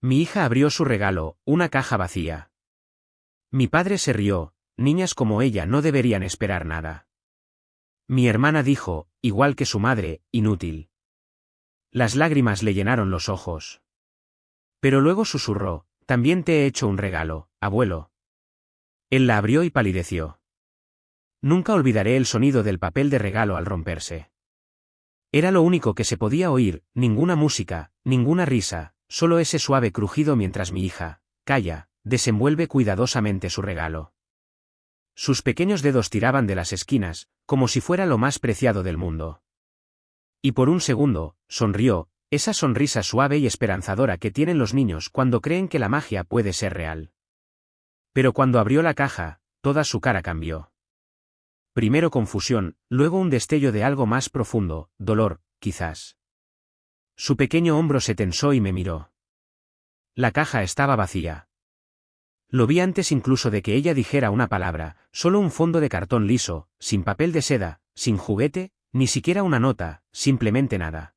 Mi hija abrió su regalo, una caja vacía. Mi padre se rió, niñas como ella no deberían esperar nada. Mi hermana dijo, igual que su madre, inútil. Las lágrimas le llenaron los ojos. Pero luego susurró, también te he hecho un regalo, abuelo. Él la abrió y palideció. Nunca olvidaré el sonido del papel de regalo al romperse. Era lo único que se podía oír, ninguna música, ninguna risa, solo ese suave crujido mientras mi hija, Kaya, desenvuelve cuidadosamente su regalo. Sus pequeños dedos tiraban de las esquinas, como si fuera lo más preciado del mundo. Y por un segundo, sonrió, esa sonrisa suave y esperanzadora que tienen los niños cuando creen que la magia puede ser real. Pero cuando abrió la caja, toda su cara cambió. Primero confusión, luego un destello de algo más profundo, dolor, quizás. Su pequeño hombro se tensó y me miró. La caja estaba vacía. Lo vi antes incluso de que ella dijera una palabra, solo un fondo de cartón liso, sin papel de seda, sin juguete, ni siquiera una nota, simplemente nada.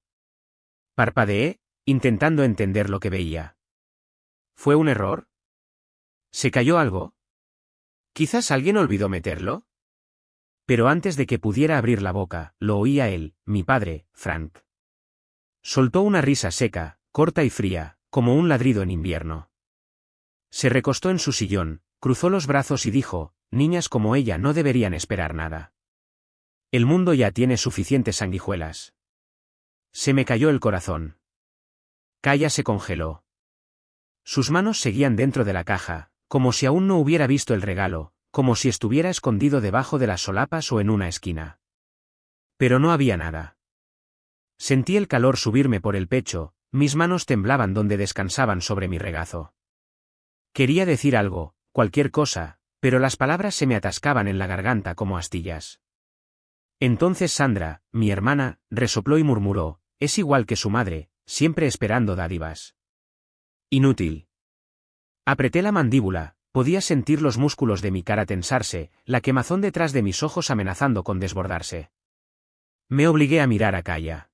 Parpadeé, intentando entender lo que veía. ¿Fue un error? ¿Se cayó algo? ¿Quizás alguien olvidó meterlo? Pero antes de que pudiera abrir la boca, lo oía él, mi padre, Frank. Soltó una risa seca, corta y fría, como un ladrido en invierno. Se recostó en su sillón, cruzó los brazos y dijo, niñas como ella no deberían esperar nada. El mundo ya tiene suficientes sanguijuelas. Se me cayó el corazón. Kaya se congeló. Sus manos seguían dentro de la caja, como si aún no hubiera visto el regalo, como si estuviera escondido debajo de las solapas o en una esquina. Pero no había nada. Sentí el calor subirme por el pecho, mis manos temblaban donde descansaban sobre mi regazo. Quería decir algo, cualquier cosa, pero las palabras se me atascaban en la garganta como astillas. Entonces Sandra, mi hermana, resopló y murmuró, es igual que su madre, siempre esperando dádivas. Inútil. Apreté la mandíbula. Podía sentir los músculos de mi cara tensarse, la quemazón detrás de mis ojos amenazando con desbordarse. Me obligué a mirar a Kaya.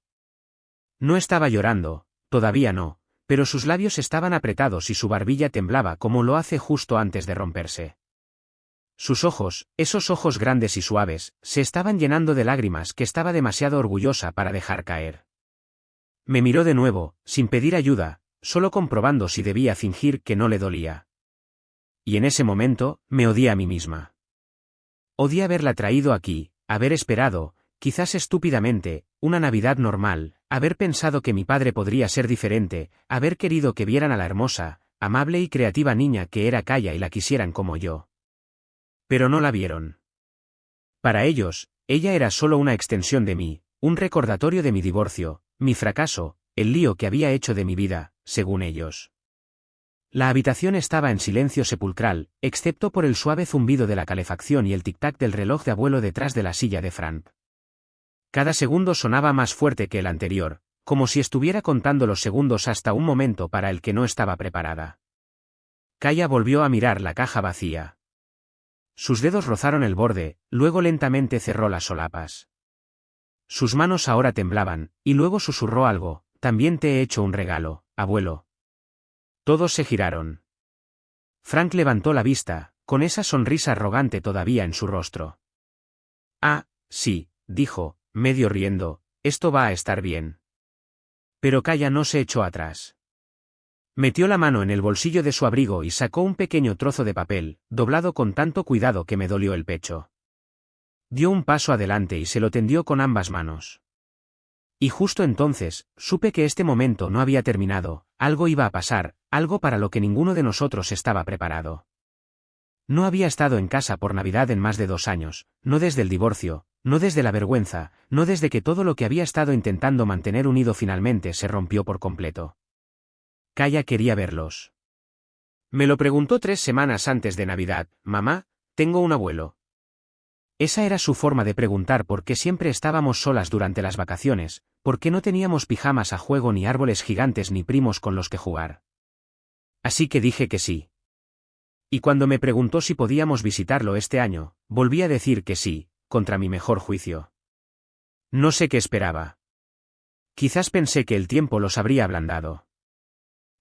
No estaba llorando, todavía no, pero sus labios estaban apretados y su barbilla temblaba como lo hace justo antes de romperse. Sus ojos, esos ojos grandes y suaves, se estaban llenando de lágrimas que estaba demasiado orgullosa para dejar caer. Me miró de nuevo, sin pedir ayuda, solo comprobando si debía fingir que no le dolía. Y en ese momento, me odié a mí misma. Odié haberla traído aquí, haber esperado, quizás estúpidamente, una Navidad normal, haber pensado que mi padre podría ser diferente, haber querido que vieran a la hermosa, amable y creativa niña que era Kaya y la quisieran como yo. Pero no la vieron. Para ellos, ella era solo una extensión de mí, un recordatorio de mi divorcio, mi fracaso, el lío que había hecho de mi vida, según ellos. La habitación estaba en silencio sepulcral, excepto por el suave zumbido de la calefacción y el tic-tac del reloj de abuelo detrás de la silla de Frank. Cada segundo sonaba más fuerte que el anterior, como si estuviera contando los segundos hasta un momento para el que no estaba preparada. Kaya volvió a mirar la caja vacía. Sus dedos rozaron el borde, luego lentamente cerró las solapas. Sus manos ahora temblaban, y luego susurró algo, también te he hecho un regalo, abuelo. Todos se giraron. Frank levantó la vista, con esa sonrisa arrogante todavía en su rostro. Ah, sí, dijo, medio riendo, esto va a estar bien. Pero Kaya no se echó atrás. Metió la mano en el bolsillo de su abrigo y sacó un pequeño trozo de papel, doblado con tanto cuidado que me dolió el pecho. Dio un paso adelante y se lo tendió con ambas manos. Y justo entonces, supe que este momento no había terminado, algo iba a pasar, algo para lo que ninguno de nosotros estaba preparado. No había estado en casa por Navidad en más de 2 años, no desde el divorcio, no desde la vergüenza, no desde que todo lo que había estado intentando mantener unido finalmente se rompió por completo. Kaya quería verlos. Me lo preguntó 3 semanas antes de Navidad, mamá, tengo un abuelo. Esa era su forma de preguntar por qué siempre estábamos solas durante las vacaciones, por qué no teníamos pijamas a juego ni árboles gigantes ni primos con los que jugar. Así que dije que sí. Y cuando me preguntó si podíamos visitarlo este año, volví a decir que sí, contra mi mejor juicio. No sé qué esperaba. Quizás pensé que el tiempo los habría ablandado.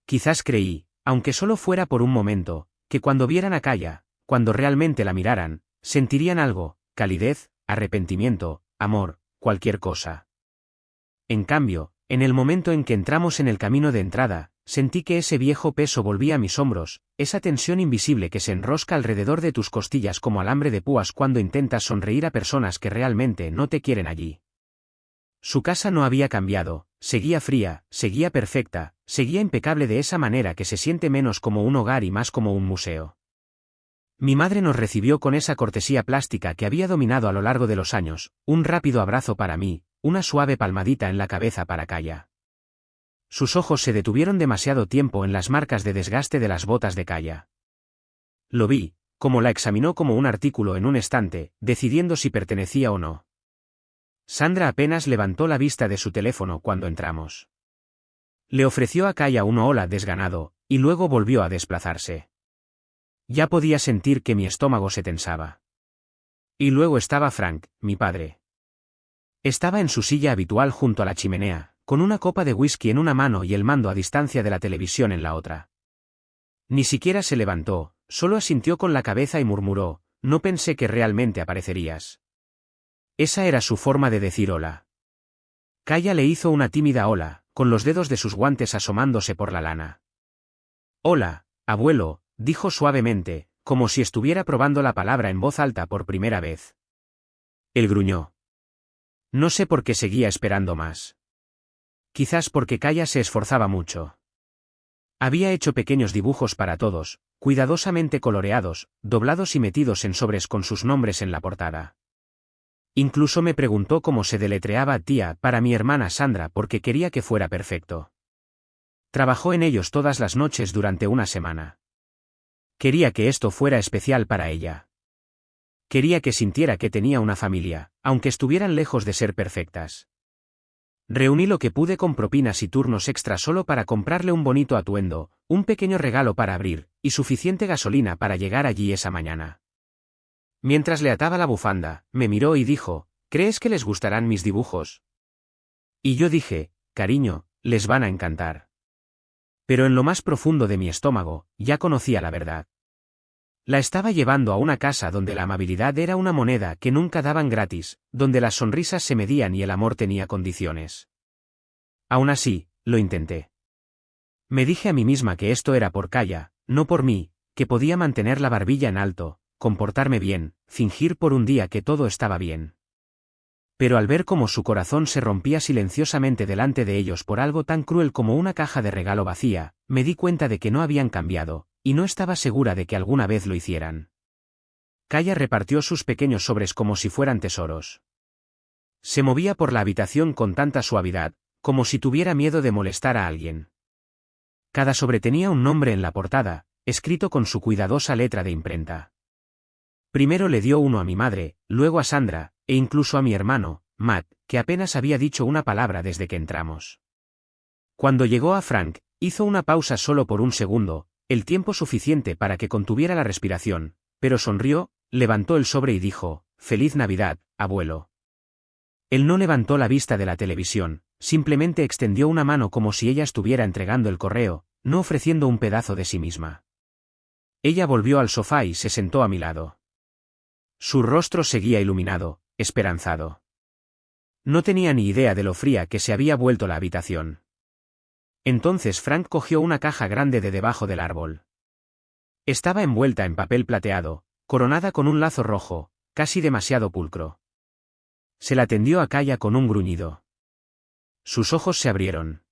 Quizás creí, aunque solo fuera por un momento, que cuando vieran a Kaya, cuando realmente la miraran, sentirían algo, calidez, arrepentimiento, amor, cualquier cosa. En cambio, en el momento en que entramos en el camino de entrada, sentí que ese viejo peso volvía a mis hombros, esa tensión invisible que se enrosca alrededor de tus costillas como alambre de púas cuando intentas sonreír a personas que realmente no te quieren allí. Su casa no había cambiado, seguía fría, seguía perfecta, seguía impecable de esa manera que se siente menos como un hogar y más como un museo. Mi madre nos recibió con esa cortesía plástica que había dominado a lo largo de los años, un rápido abrazo para mí, una suave palmadita en la cabeza para Kaya. Sus ojos se detuvieron demasiado tiempo en las marcas de desgaste de las botas de Kaya. Lo vi, como la examinó como un artículo en un estante, decidiendo si pertenecía o no. Sandra apenas levantó la vista de su teléfono cuando entramos. Le ofreció a Kaya un hola desganado, y luego volvió a desplazarse. Ya podía sentir que mi estómago se tensaba. Y luego estaba Frank, mi padre. Estaba en su silla habitual junto a la chimenea, con una copa de whisky en una mano y el mando a distancia de la televisión en la otra. Ni siquiera se levantó, solo asintió con la cabeza y murmuró, no pensé que realmente aparecerías. Esa era su forma de decir hola. Kaya le hizo una tímida hola, con los dedos de sus guantes asomándose por la lana. Hola, abuelo, dijo suavemente, como si estuviera probando la palabra en voz alta por primera vez. Él gruñó. No sé por qué seguía esperando más. Quizás porque Kaya se esforzaba mucho. Había hecho pequeños dibujos para todos, cuidadosamente coloreados, doblados y metidos en sobres con sus nombres en la portada. Incluso me preguntó cómo se deletreaba tía para mi hermana Sandra porque quería que fuera perfecto. Trabajó en ellos todas las noches durante una semana. Quería que esto fuera especial para ella. Quería que sintiera que tenía una familia, aunque estuvieran lejos de ser perfectas. Reuní lo que pude con propinas y turnos extra solo para comprarle un bonito atuendo, un pequeño regalo para abrir, y suficiente gasolina para llegar allí esa mañana. Mientras le ataba la bufanda, me miró y dijo, ¿crees que les gustarán mis dibujos? Y yo dije, cariño, les van a encantar. Pero en lo más profundo de mi estómago, ya conocía la verdad. La estaba llevando a una casa donde la amabilidad era una moneda que nunca daban gratis, donde las sonrisas se medían y el amor tenía condiciones. Aún así, lo intenté. Me dije a mí misma que esto era por Kaya, no por mí, que podía mantener la barbilla en alto, comportarme bien, fingir por un día que todo estaba bien. Pero al ver cómo su corazón se rompía silenciosamente delante de ellos por algo tan cruel como una caja de regalo vacía, me di cuenta de que no habían cambiado, y no estaba segura de que alguna vez lo hicieran. Kaya repartió sus pequeños sobres como si fueran tesoros. Se movía por la habitación con tanta suavidad, como si tuviera miedo de molestar a alguien. Cada sobre tenía un nombre en la portada, escrito con su cuidadosa letra de imprenta. Primero le dio uno a mi madre, luego a Sandra, e incluso a mi hermano, Matt, que apenas había dicho una palabra desde que entramos. Cuando llegó a Frank, hizo una pausa solo por un segundo, el tiempo suficiente para que contuviera la respiración, pero sonrió, levantó el sobre y dijo, «Feliz Navidad, abuelo». Él no levantó la vista de la televisión, simplemente extendió una mano como si ella estuviera entregando el correo, no ofreciendo un pedazo de sí misma. Ella volvió al sofá y se sentó a mi lado. Su rostro seguía iluminado, esperanzado. No tenía ni idea de lo fría que se había vuelto la habitación. Entonces Frank cogió una caja grande de debajo del árbol. Estaba envuelta en papel plateado, coronada con un lazo rojo, casi demasiado pulcro. Se la tendió a Kaya con un gruñido. Sus ojos se abrieron.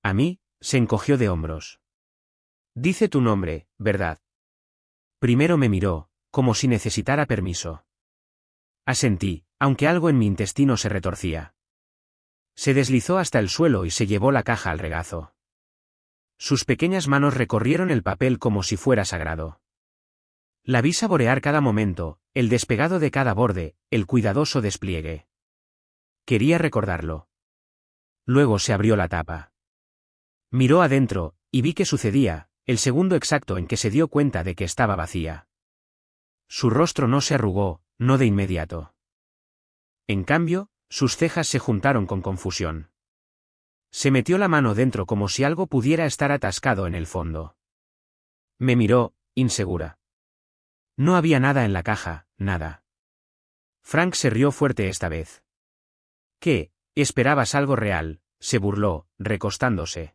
A mí, se encogió de hombros. Dice tu nombre, ¿verdad? Primero me miró, como si necesitara permiso. Asentí, aunque algo en mi intestino se retorcía. Se deslizó hasta el suelo y se llevó la caja al regazo. Sus pequeñas manos recorrieron el papel como si fuera sagrado. La vi saborear cada momento, el despegado de cada borde, el cuidadoso despliegue. Quería recordarlo. Luego se abrió la tapa. Miró adentro, y vi qué sucedía, el segundo exacto en que se dio cuenta de que estaba vacía. Su rostro no se arrugó, no de inmediato. En cambio, sus cejas se juntaron con confusión. Se metió la mano dentro como si algo pudiera estar atascado en el fondo. Me miró, insegura. No había nada en la caja, nada. Frank se rió fuerte esta vez. ¿Qué? ¿Esperabas algo real? Se burló, recostándose.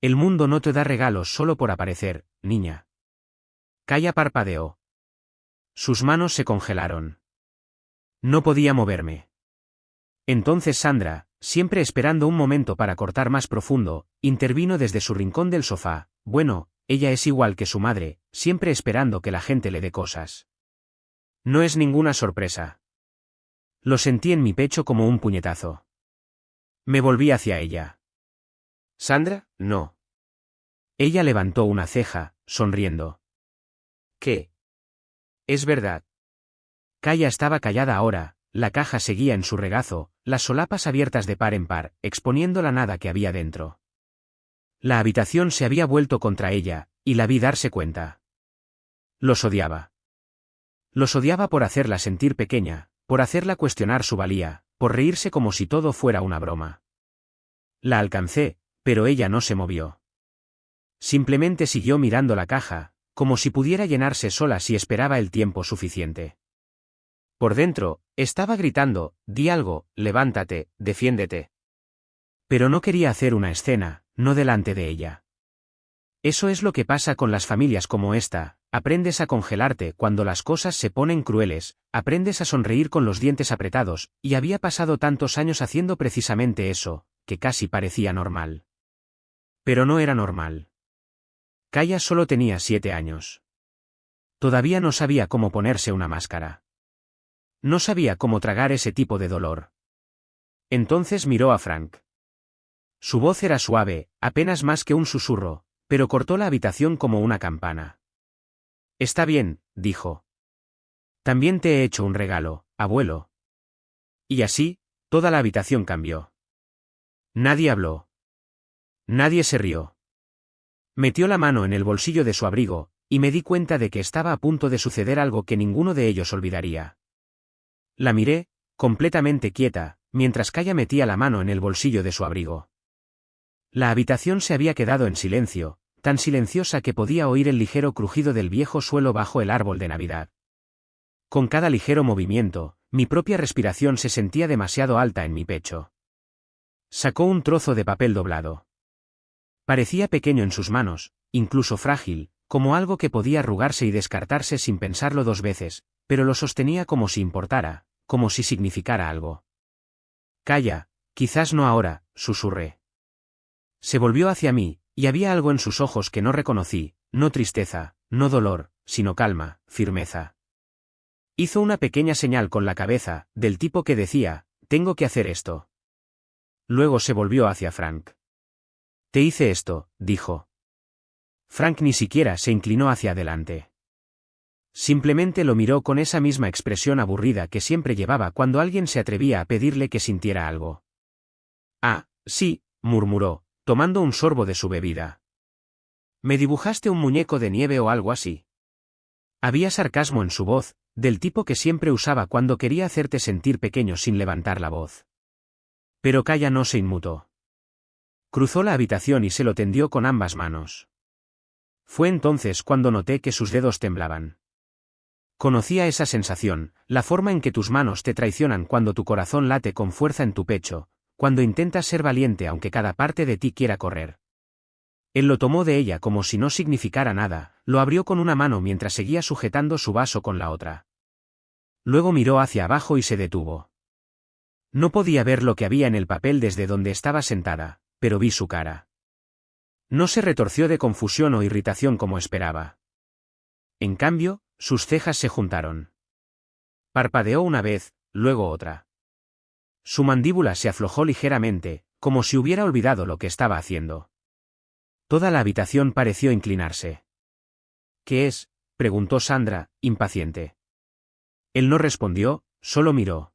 El mundo no te da regalos solo por aparecer, niña. Kaya parpadeó. Sus manos se congelaron. No podía moverme. Entonces Sandra, siempre esperando un momento para cortar más profundo, intervino desde su rincón del sofá. Bueno, ella es igual que su madre, siempre esperando que la gente le dé cosas. No es ninguna sorpresa. Lo sentí en mi pecho como un puñetazo. Me volví hacia ella. Sandra, no. Ella levantó una ceja, sonriendo. ¿Qué? Es verdad. Kaya estaba callada ahora, la caja seguía en su regazo, las solapas abiertas de par en par, exponiendo la nada que había dentro. La habitación se había vuelto contra ella, y la vi darse cuenta. Los odiaba. Los odiaba por hacerla sentir pequeña, por hacerla cuestionar su valía, por reírse como si todo fuera una broma. La alcancé, pero ella no se movió. Simplemente siguió mirando la caja, como si pudiera llenarse sola si esperaba el tiempo suficiente. Por dentro, estaba gritando, di algo, levántate, defiéndete. Pero no quería hacer una escena, no delante de ella. Eso es lo que pasa con las familias como esta, aprendes a congelarte cuando las cosas se ponen crueles, aprendes a sonreír con los dientes apretados, y había pasado tantos años haciendo precisamente eso, que casi parecía normal. Pero no era normal. Kaya solo tenía 7 años. Todavía no sabía cómo ponerse una máscara. No sabía cómo tragar ese tipo de dolor. Entonces miró a Frank. Su voz era suave, apenas más que un susurro, pero cortó la habitación como una campana. Está bien, dijo. También te he hecho un regalo, abuelo. Y así, toda la habitación cambió. Nadie habló. Nadie se rió. Metió la mano en el bolsillo de su abrigo, y me di cuenta de que estaba a punto de suceder algo que ninguno de ellos olvidaría. La miré, completamente quieta, mientras Kaya metía la mano en el bolsillo de su abrigo. La habitación se había quedado en silencio, tan silenciosa que podía oír el ligero crujido del viejo suelo bajo el árbol de Navidad. Con cada ligero movimiento, mi propia respiración se sentía demasiado alta en mi pecho. Sacó un trozo de papel doblado. Parecía pequeño en sus manos, incluso frágil, como algo que podía arrugarse y descartarse sin pensarlo 2 veces, pero lo sostenía como si importara, como si significara algo. Calla, quizás no ahora, susurré. Se volvió hacia mí, y había algo en sus ojos que no reconocí, no tristeza, no dolor, sino calma, firmeza. Hizo una pequeña señal con la cabeza, del tipo que decía, tengo que hacer esto. Luego se volvió hacia Frank. Te hice esto, dijo. Frank ni siquiera se inclinó hacia adelante. Simplemente lo miró con esa misma expresión aburrida que siempre llevaba cuando alguien se atrevía a pedirle que sintiera algo. Ah, sí, murmuró, tomando un sorbo de su bebida. ¿Me dibujaste un muñeco de nieve o algo así? Había sarcasmo en su voz, del tipo que siempre usaba cuando quería hacerte sentir pequeño sin levantar la voz. Pero Kaya no se inmutó. Cruzó la habitación y se lo tendió con ambas manos. Fue entonces cuando noté que sus dedos temblaban. Conocía esa sensación, la forma en que tus manos te traicionan cuando tu corazón late con fuerza en tu pecho, cuando intentas ser valiente aunque cada parte de ti quiera correr. Él lo tomó de ella como si no significara nada, lo abrió con una mano mientras seguía sujetando su vaso con la otra. Luego miró hacia abajo y se detuvo. No podía ver lo que había en el papel desde donde estaba sentada, pero vi su cara. No se retorció de confusión o irritación como esperaba. En cambio, sus cejas se juntaron. Parpadeó una vez, luego otra. Su mandíbula se aflojó ligeramente, como si hubiera olvidado lo que estaba haciendo. Toda la habitación pareció inclinarse. ¿Qué es?, preguntó Sandra, impaciente. Él no respondió, solo miró.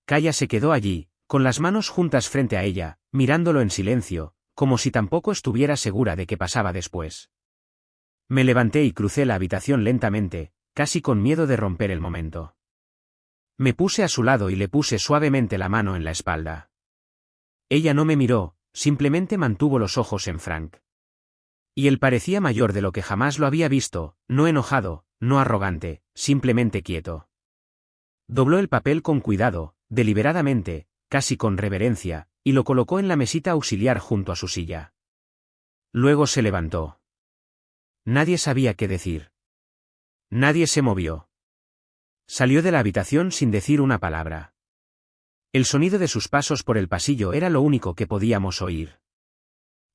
Kaya se quedó allí, con las manos juntas frente a ella, mirándolo en silencio, como si tampoco estuviera segura de qué pasaba después. Me levanté y crucé la habitación lentamente, casi con miedo de romper el momento. Me puse a su lado y le puse suavemente la mano en la espalda. Ella no me miró, simplemente mantuvo los ojos en Frank. Y él parecía mayor de lo que jamás lo había visto, no enojado, no arrogante, simplemente quieto. Dobló el papel con cuidado, deliberadamente, casi con reverencia, y lo colocó en la mesita auxiliar junto a su silla. Luego se levantó. Nadie sabía qué decir. Nadie se movió. Salió de la habitación sin decir una palabra. El sonido de sus pasos por el pasillo era lo único que podíamos oír.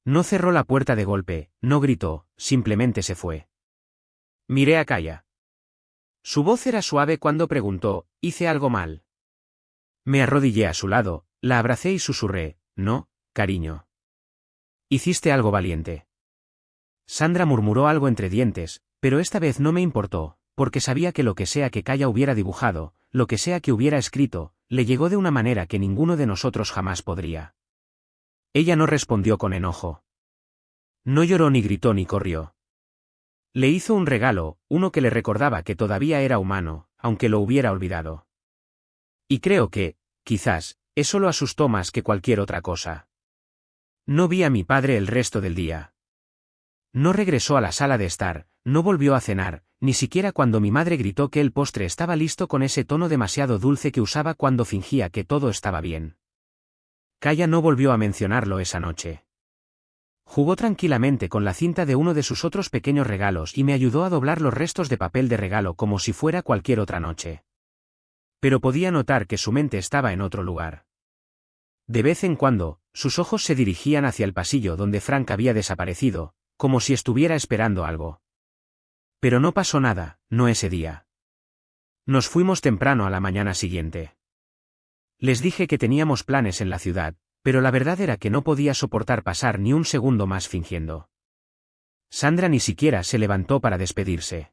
No cerró la puerta de golpe, no gritó, simplemente se fue. Miré a Kaya. Su voz era suave cuando preguntó, ¿hice algo mal? Me arrodillé a su lado, la abracé y susurré, no, cariño. Hiciste algo valiente. Sandra murmuró algo entre dientes, pero esta vez no me importó, porque sabía que lo que sea que Kaya hubiera dibujado, lo que sea que hubiera escrito, le llegó de una manera que ninguno de nosotros jamás podría. Ella no respondió con enojo. No lloró ni gritó ni corrió. Le hizo un regalo, uno que le recordaba que todavía era humano, aunque lo hubiera olvidado. Y creo que, quizás, eso lo asustó más que cualquier otra cosa. No vi a mi padre el resto del día. No regresó a la sala de estar, no volvió a cenar, ni siquiera cuando mi madre gritó que el postre estaba listo con ese tono demasiado dulce que usaba cuando fingía que todo estaba bien. Kaya no volvió a mencionarlo esa noche. Jugó tranquilamente con la cinta de uno de sus otros pequeños regalos y me ayudó a doblar los restos de papel de regalo como si fuera cualquier otra noche. Pero podía notar que su mente estaba en otro lugar. De vez en cuando, sus ojos se dirigían hacia el pasillo donde Frank había desaparecido, como si estuviera esperando algo. Pero no pasó nada, no ese día. Nos fuimos temprano a la mañana siguiente. Les dije que teníamos planes en la ciudad, pero la verdad era que no podía soportar pasar ni un segundo más fingiendo. Sandra ni siquiera se levantó para despedirse.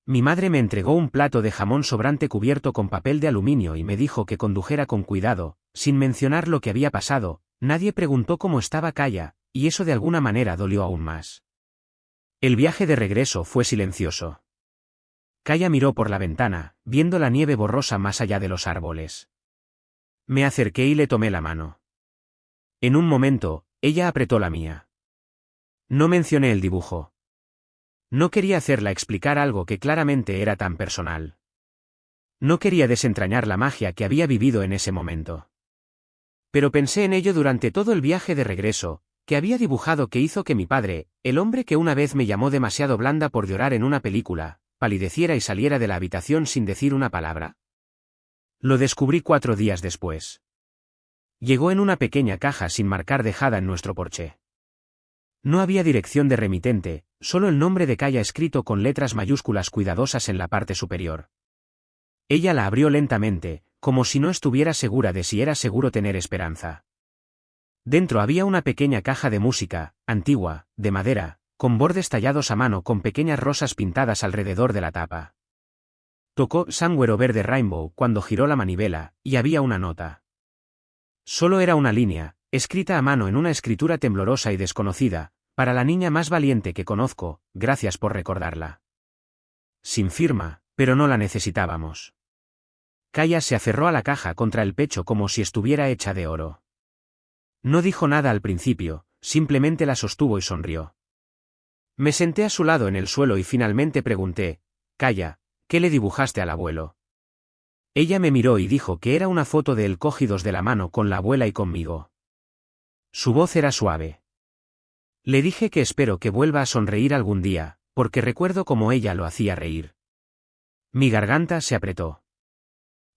Mi madre me entregó un plato de jamón sobrante cubierto con papel de aluminio y me dijo que condujera con cuidado, sin mencionar lo que había pasado. Nadie preguntó cómo estaba Kaya, y eso de alguna manera dolió aún más. El viaje de regreso fue silencioso. Kaya miró por la ventana, viendo la nieve borrosa más allá de los árboles. Me acerqué y le tomé la mano. En un momento, ella apretó la mía. No mencioné el dibujo. No quería hacerla explicar algo que claramente era tan personal. No quería desentrañar la magia que había vivido en ese momento. Pero pensé en ello durante todo el viaje de regreso, que había dibujado que hizo que mi padre, el hombre que una vez me llamó demasiado blanda por llorar en una película, palideciera y saliera de la habitación sin decir una palabra. Lo descubrí 4 días después. Llegó en una pequeña caja sin marcar dejada en nuestro porche. No había dirección de remitente, solo el nombre de Kaya escrito con letras mayúsculas cuidadosas en la parte superior. Ella la abrió lentamente, como si no estuviera segura de si era seguro tener esperanza. Dentro había una pequeña caja de música, antigua, de madera, con bordes tallados a mano con pequeñas rosas pintadas alrededor de la tapa. Tocó Somewhere Over the Rainbow cuando giró la manivela, y había una nota. Solo era una línea, escrita a mano en una escritura temblorosa y desconocida, para la niña más valiente que conozco, gracias por recordarla. Sin firma, pero no la necesitábamos. Kaya se aferró a la caja contra el pecho como si estuviera hecha de oro. No dijo nada al principio, simplemente la sostuvo y sonrió. Me senté a su lado en el suelo y finalmente pregunté, Kaya, ¿qué le dibujaste al abuelo? Ella me miró y dijo que era una foto de él cogidos de la mano con la abuela y conmigo. Su voz era suave. Le dije que espero que vuelva a sonreír algún día, porque recuerdo cómo ella lo hacía reír. Mi garganta se apretó.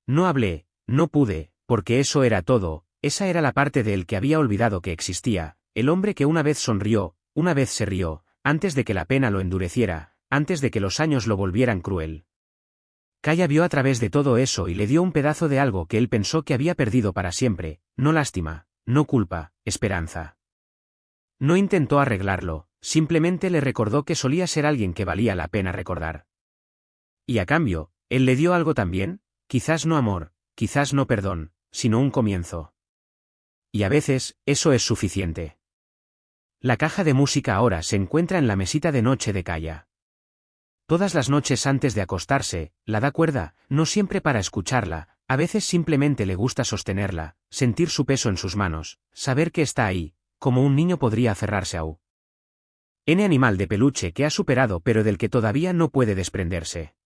No hablé, no pude, porque eso era todo, esa era la parte de él que había olvidado que existía, el hombre que una vez sonrió, una vez se rió, antes de que la pena lo endureciera, antes de que los años lo volvieran cruel. Kaya vio a través de todo eso y le dio un pedazo de algo que él pensó que había perdido para siempre, no lástima, no culpa, esperanza. No intentó arreglarlo, simplemente le recordó que solía ser alguien que valía la pena recordar. Y a cambio, él le dio algo también, quizás no amor, quizás no perdón, sino un comienzo. Y a veces, eso es suficiente. La caja de música ahora se encuentra en la mesita de noche de Kaya. Todas las noches antes de acostarse, la da cuerda, no siempre para escucharla, A veces simplemente le gusta sostenerla, sentir su peso en sus manos, saber que está ahí, como un niño podría aferrarse a un animal de peluche que ha superado pero del que todavía no puede desprenderse.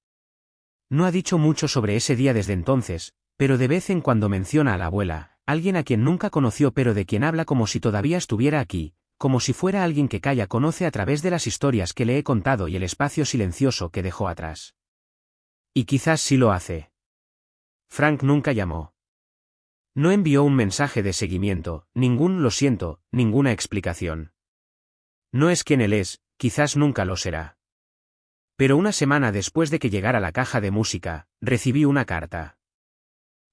No ha dicho mucho sobre ese día desde entonces, pero de vez en cuando menciona a la abuela, alguien a quien nunca conoció pero de quien habla como si todavía estuviera aquí, como si fuera alguien que Kaya conoce a través de las historias que le he contado y el espacio silencioso que dejó atrás. Y quizás sí lo hace. Frank nunca llamó. No envió un mensaje de seguimiento, ningún lo siento, ninguna explicación. No es quien él es, quizás nunca lo será. Pero una semana después de que llegara la caja de música, recibí una carta.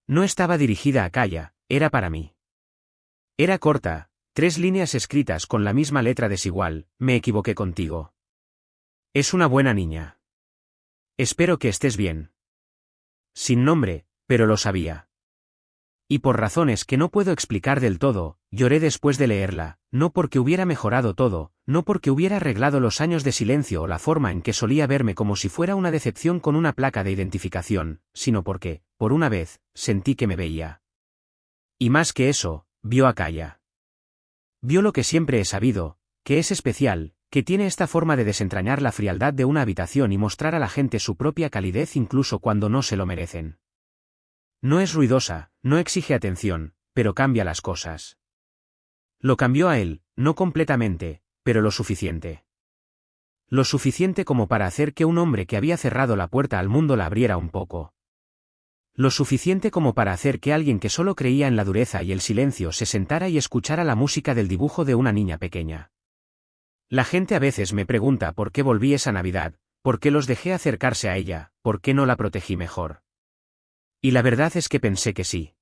No estaba dirigida a Kaya, era para mí. Era corta, 3 líneas escritas con la misma letra desigual, me equivoqué contigo. Es una buena niña. Espero que estés bien. Sin nombre, pero lo sabía. Y por razones que no puedo explicar del todo, lloré después de leerla, no porque hubiera mejorado todo, no porque hubiera arreglado los años de silencio o la forma en que solía verme como si fuera una decepción con una placa de identificación, sino porque, por una vez, sentí que me veía. Y más que eso, vio a Kaya. Vio lo que siempre he sabido, que es especial, que tiene esta forma de desentrañar la frialdad de una habitación y mostrar a la gente su propia calidez incluso cuando no se lo merecen. No es ruidosa, no exige atención, pero cambia las cosas. Lo cambió a él, no completamente, pero lo suficiente. Lo suficiente como para hacer que un hombre que había cerrado la puerta al mundo la abriera un poco. Lo suficiente como para hacer que alguien que solo creía en la dureza y el silencio se sentara y escuchara la música del dibujo de una niña pequeña. La gente a veces me pregunta por qué volví esa Navidad, por qué los dejé acercarse a ella, por qué no la protegí mejor. Y la verdad es que pensé que sí.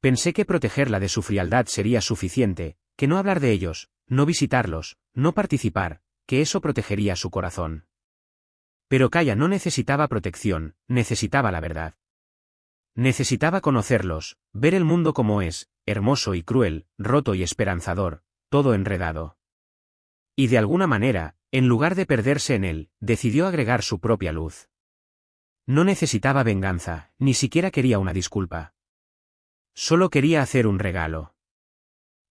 Pensé que protegerla de su frialdad sería suficiente, que no hablar de ellos, no visitarlos, no participar, que eso protegería su corazón. Pero Kaya no necesitaba protección, necesitaba la verdad. Necesitaba conocerlos, ver el mundo como es, hermoso y cruel, roto y esperanzador, todo enredado. Y de alguna manera, en lugar de perderse en él, decidió agregar su propia luz. No necesitaba venganza, ni siquiera quería una disculpa. Solo quería hacer un regalo.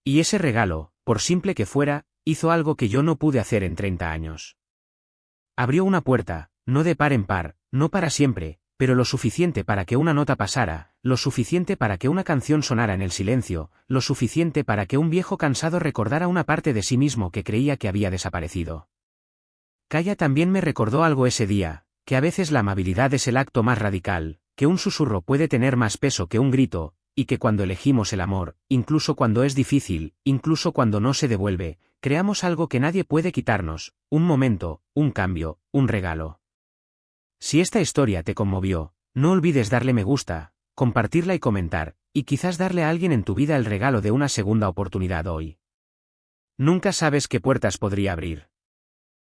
Y ese regalo, por simple que fuera, hizo algo que yo no pude hacer en 30 años. Abrió una puerta, no de par en par, no para siempre, pero lo suficiente para que una nota pasara, lo suficiente para que una canción sonara en el silencio, lo suficiente para que un viejo cansado recordara una parte de sí mismo que creía que había desaparecido. Kaya también me recordó algo ese día, que a veces la amabilidad es el acto más radical, que un susurro puede tener más peso que un grito, y que cuando elegimos el amor, incluso cuando es difícil, incluso cuando no se devuelve, creamos algo que nadie puede quitarnos, un momento, un cambio, un regalo. Si esta historia te conmovió, no olvides darle me gusta, compartirla y comentar, y quizás darle a alguien en tu vida el regalo de una segunda oportunidad hoy. Nunca sabes qué puertas podría abrir.